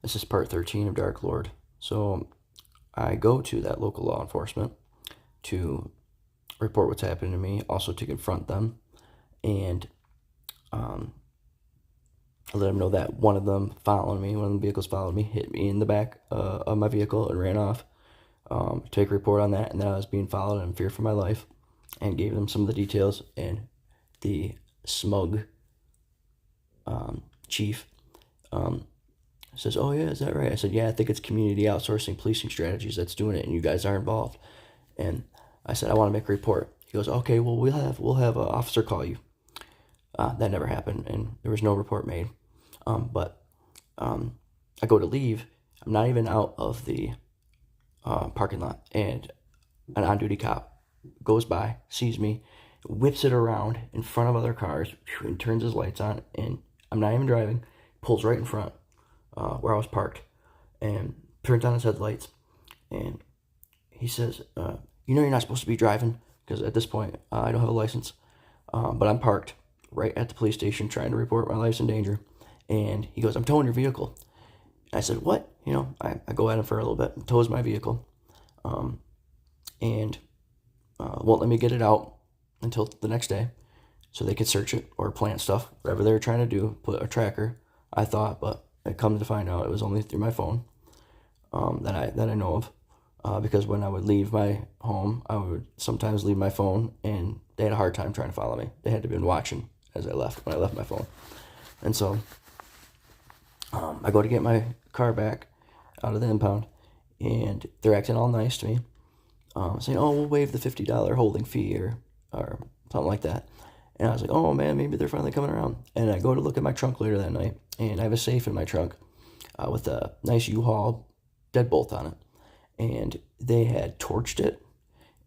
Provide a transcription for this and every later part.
This is part 13 of Dark Lord. So I go to that local law enforcement to report what's happening to me, also to confront them, and I let them know that one of them vehicles followed me, hit me in the back of my vehicle and ran off. Take a report on that, and that I was being followed and in fear for my life, and gave them some of the details. And the smug chief says, "Oh yeah, is that right?" I said, "Yeah, I think it's community outsourcing policing strategies that's doing it, and you guys are involved." And I said, "I want to make a report." He goes, "Okay, well we'll have an officer call you." That never happened, and there was no report made. But I go to leave. I'm not even out of the parking lot, and an on-duty cop goes by, sees me, whips it around in front of other cars, and turns his lights on. And I'm not even driving. Pulls right in front where I was parked, and turns on his headlights. And he says, "You know you're not supposed to be driving," because at this point I don't have a license, but I'm parked right at the police station trying to report my life's in danger. And he goes, "I'm towing your vehicle." I said, "What?" I go at him for a little bit, tows my vehicle, and won't let me get it out until the next day so they could search it or plant stuff, whatever they were trying to do, put a tracker, I thought, but it comes to find out it was only through my phone that I know of. Because when I would leave my home, I would sometimes leave my phone, and they had a hard time trying to follow me. They had to have been watching as I left, when I left my phone. And so I go to get my car back out of the impound, and they're acting all nice to me, saying, "Oh, we'll waive the $50 holding fee," or something like that. And I was like, "Oh man, maybe they're finally coming around." And I go to look at my trunk later that night, and I have a safe in my trunk with a nice U-Haul deadbolt on it. And they had torched it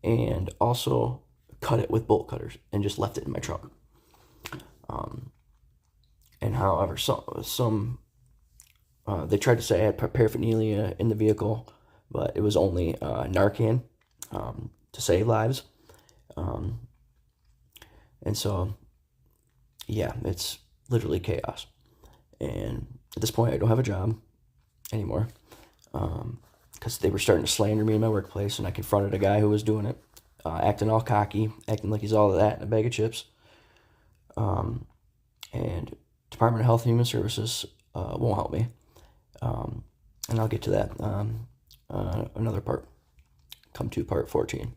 and also cut it with bolt cutters and just left it in my trunk. And however, they tried to say I had paraphernalia in the vehicle, but it was only Narcan to save lives. And so, yeah, it's literally chaos. And at this point, I don't have a job anymore because they were starting to slander me in my workplace, and I confronted a guy who was doing it, acting all cocky, acting like he's all of that in a bag of chips. And Department of Health and Human Services won't help me. And I'll get to that another part. Come to part 14.